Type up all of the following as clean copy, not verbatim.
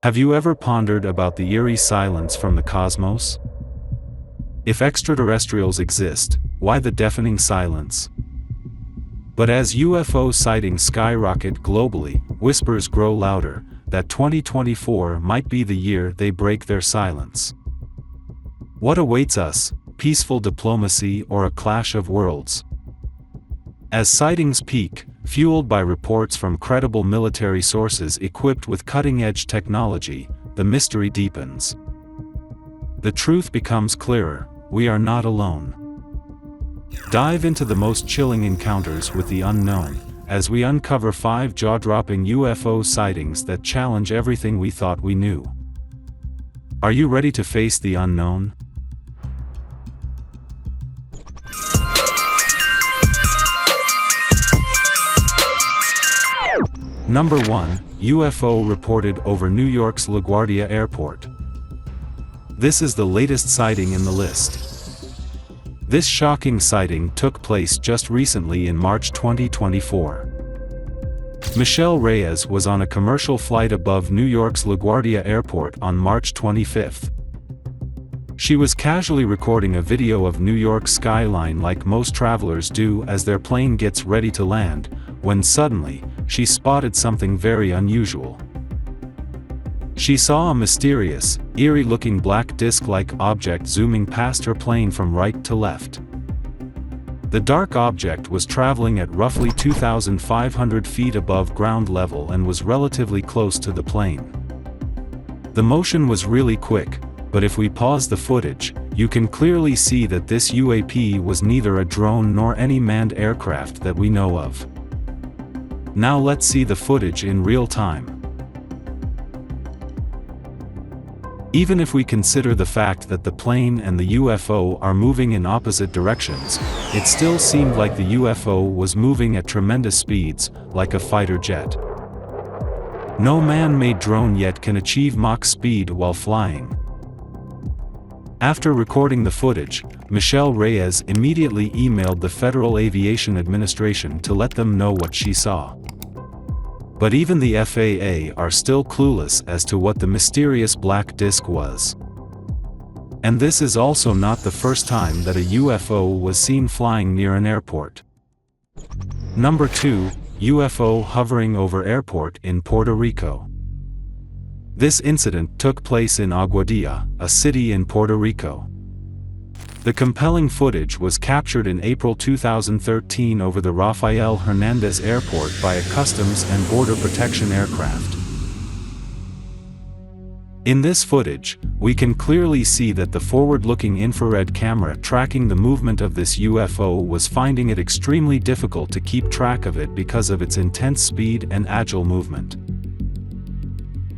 Have you ever pondered about the eerie silence from the cosmos? If extraterrestrials exist, why the deafening silence? But as UFO sightings skyrocket globally, whispers grow louder that 2024 might be the year they break their silence. What awaits us, peaceful diplomacy or a clash of worlds? As sightings peak, fueled by reports from credible military sources equipped with cutting-edge technology, the mystery deepens. The truth becomes clearer: we are not alone. Dive into the most chilling encounters with the unknown, as we uncover 5 jaw-dropping UFO sightings that challenge everything we thought we knew. Are you ready to face the unknown? Number 1, UFO reported over New York's LaGuardia Airport. This is the latest sighting in the list. This shocking sighting took place just recently in March 2024. Michelle Reyes was on a commercial flight above New York's LaGuardia Airport on March 25. She was casually recording a video of New York's skyline like most travelers do as their plane gets ready to land, when suddenly, she spotted something very unusual. She saw a mysterious, eerie-looking black disc-like object zooming past her plane from right to left. The dark object was traveling at roughly 2,500 feet above ground level and was relatively close to the plane. The motion was really quick, but if we pause the footage, you can clearly see that this UAP was neither a drone nor any manned aircraft that we know of. Now let's see the footage in real time. Even if we consider the fact that the plane and the UFO are moving in opposite directions, it still seemed like the UFO was moving at tremendous speeds, like a fighter jet. No man-made drone yet can achieve Mach speed while flying. After recording the footage, Michelle Reyes immediately emailed the Federal Aviation Administration to let them know what she saw. But even the FAA are still clueless as to what the mysterious black disc was. And this is also not the first time that a UFO was seen flying near an airport. Number 2, UFO hovering over airport in Puerto Rico. This incident took place in Aguadilla, a city in Puerto Rico. The compelling footage was captured in April 2013 over the Rafael Hernandez Airport by a Customs and Border Protection aircraft. In this footage, we can clearly see that the forward-looking infrared camera tracking the movement of this UFO was finding it extremely difficult to keep track of it because of its intense speed and agile movement.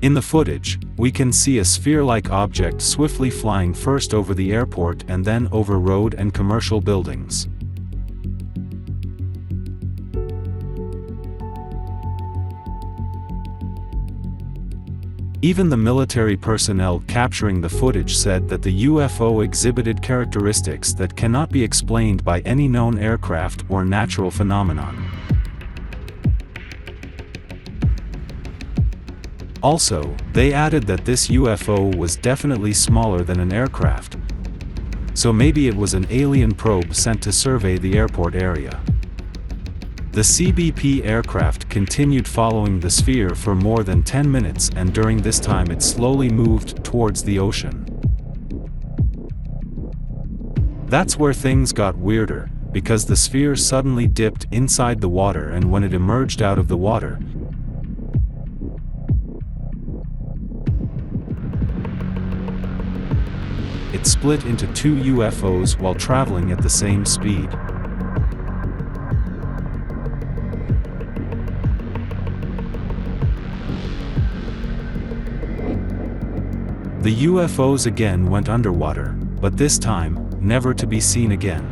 In the footage, we can see a sphere-like object swiftly flying first over the airport and then over road and commercial buildings. Even the military personnel capturing the footage said that the UFO exhibited characteristics that cannot be explained by any known aircraft or natural phenomenon. Also, they added that this UFO was definitely smaller than an aircraft. So maybe it was an alien probe sent to survey the airport area. The CBP aircraft continued following the sphere for more than 10 minutes, and during this time it slowly moved towards the ocean. That's where things got weirder, because the sphere suddenly dipped inside the water, and when it emerged out of the water, it split into 2 UFOs while traveling at the same speed. The UFOs again went underwater, but this time, never to be seen again.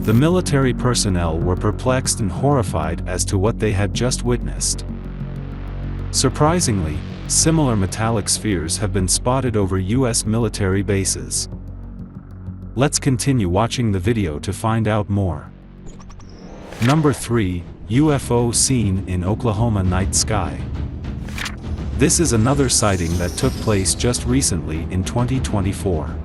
The military personnel were perplexed and horrified as to what they had just witnessed. Surprisingly, similar metallic spheres have been spotted over US military bases. Let's continue watching the video to find out more. Number 3, UFO seen in Oklahoma night sky. This is another sighting that took place just recently in 2024.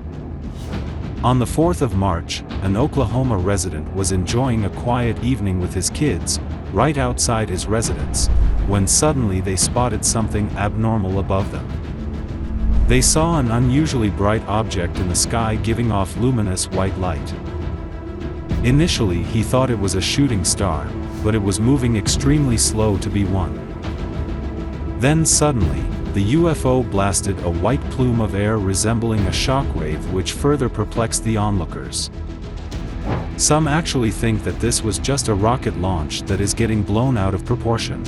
On the 4th of March, an Oklahoma resident was enjoying a quiet evening with his kids, right outside his residence, when suddenly they spotted something abnormal above them. They saw an unusually bright object in the sky giving off luminous white light. Initially he thought it was a shooting star, but it was moving extremely slow to be one. Then suddenly, the UFO blasted a white plume of air resembling a shockwave, which further perplexed the onlookers. Some actually think that this was just a rocket launch that is getting blown out of proportion.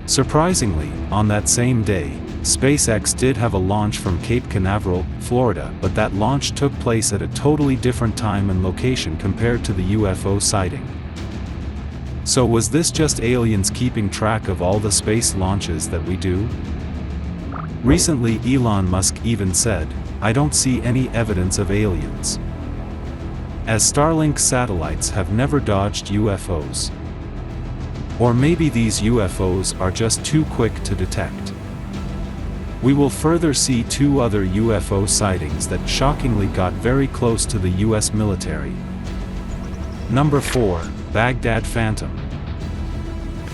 Surprisingly, on that same day, SpaceX did have a launch from Cape Canaveral, Florida, but that launch took place at a totally different time and location compared to the UFO sighting. So was this just aliens keeping track of all the space launches that we do? Recently Elon Musk even said, "I don't see any evidence of aliens," as Starlink satellites have never dodged UFOs. Or maybe these UFOs are just too quick to detect. We will further see two other UFO sightings that shockingly got very close to the US military. Number 4, Baghdad Phantom.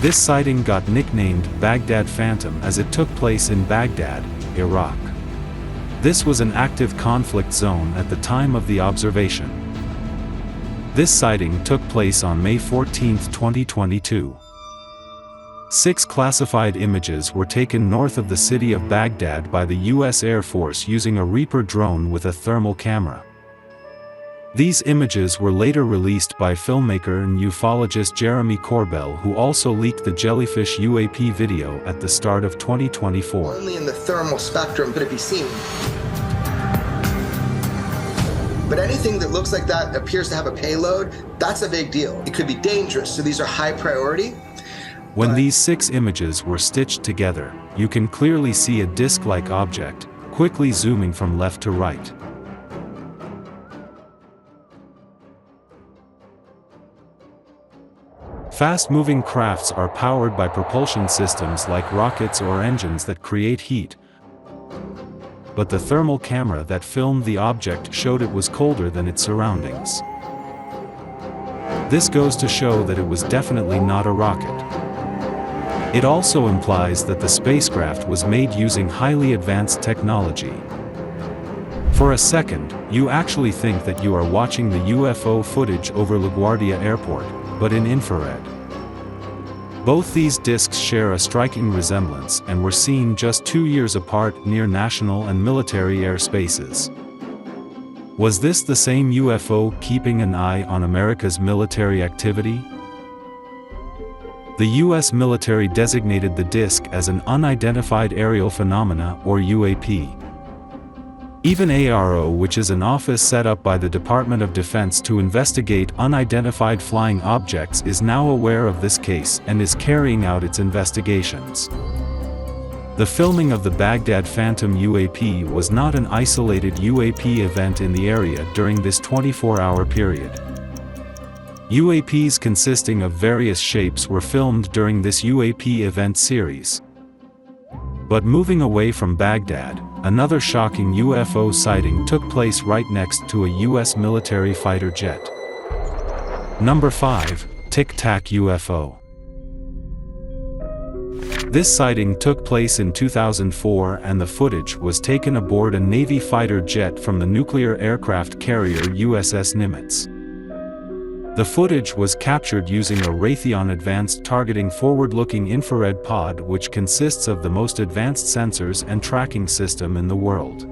This sighting got nicknamed Baghdad Phantom as it took place in Baghdad, Iraq. This was an active conflict zone at the time of the observation. This sighting took place on May 14, 2022. 6 classified images were taken north of the city of Baghdad by the U.S. Air Force using a Reaper drone with a thermal camera. These images were later released by filmmaker and ufologist Jeremy Corbell, who also leaked the jellyfish UAP video at the start of 2024. Only in the thermal spectrum could it be seen. But anything that looks like that appears to have a payload, that's a big deal. It could be dangerous, so these are high priority. When these 6 images were stitched together, you can clearly see a disc-like object, quickly zooming from left to right. Fast-moving crafts are powered by propulsion systems like rockets or engines that create heat. But the thermal camera that filmed the object showed it was colder than its surroundings. This goes to show that it was definitely not a rocket. It also implies that the spacecraft was made using highly advanced technology. For a second, you actually think that you are watching the UFO footage over LaGuardia Airport, but in infrared. Both these discs share a striking resemblance and were seen just 2 years apart near national and military airspaces. Was this the same UFO keeping an eye on America's military activity? The U.S. military designated the disk as an unidentified aerial phenomena, or UAP. Even ARO, which is an office set up by the Department of Defense to investigate unidentified flying objects, is now aware of this case and is carrying out its investigations. The filming of the Baghdad Phantom UAP was not an isolated UAP event in the area during this 24-hour period. UAPs consisting of various shapes were filmed during this UAP event series. But moving away from Baghdad, another shocking UFO sighting took place right next to a U.S. military fighter jet. Number 5, Tic Tac UFO. This sighting took place in 2004 and the footage was taken aboard a Navy fighter jet from the nuclear aircraft carrier USS Nimitz. The footage was captured using a Raytheon Advanced Targeting Forward-Looking Infrared Pod, which consists of the most advanced sensors and tracking system in the world.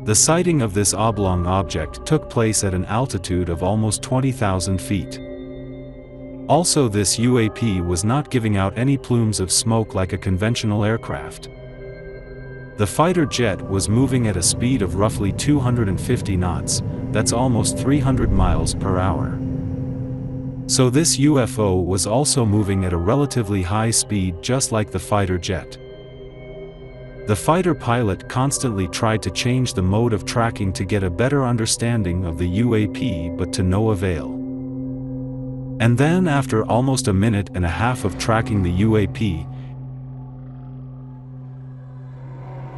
The sighting of this oblong object took place at an altitude of almost 20,000 feet. Also, this UAP was not giving out any plumes of smoke like a conventional aircraft. The fighter jet was moving at a speed of roughly 250 knots, that's almost 300 miles per hour. So this UFO was also moving at a relatively high speed, just like the fighter jet. The fighter pilot constantly tried to change the mode of tracking to get a better understanding of the UAP, but to no avail. And then after almost a minute and a half of tracking the UAP,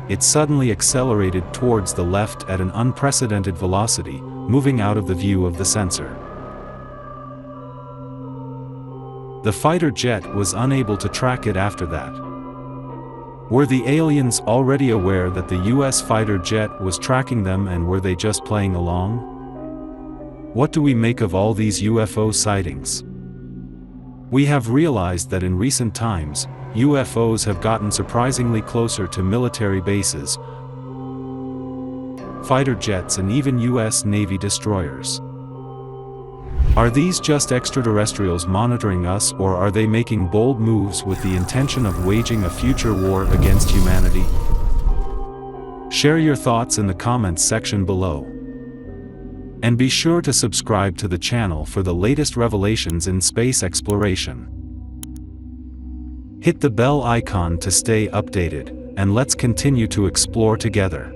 it suddenly accelerated towards the left at an unprecedented velocity, moving out of the view of the sensor. The fighter jet was unable to track it after that. Were the aliens already aware that the US fighter jet was tracking them, and were they just playing along? What do we make of all these UFO sightings? We have realized that in recent times, UFOs have gotten surprisingly closer to military bases, fighter jets, and even US Navy destroyers. Are these just extraterrestrials monitoring us, or are they making bold moves with the intention of waging a future war against humanity? Share your thoughts in the comments section below. And be sure to subscribe to the channel for the latest revelations in space exploration. Hit the bell icon to stay updated, and let's continue to explore together.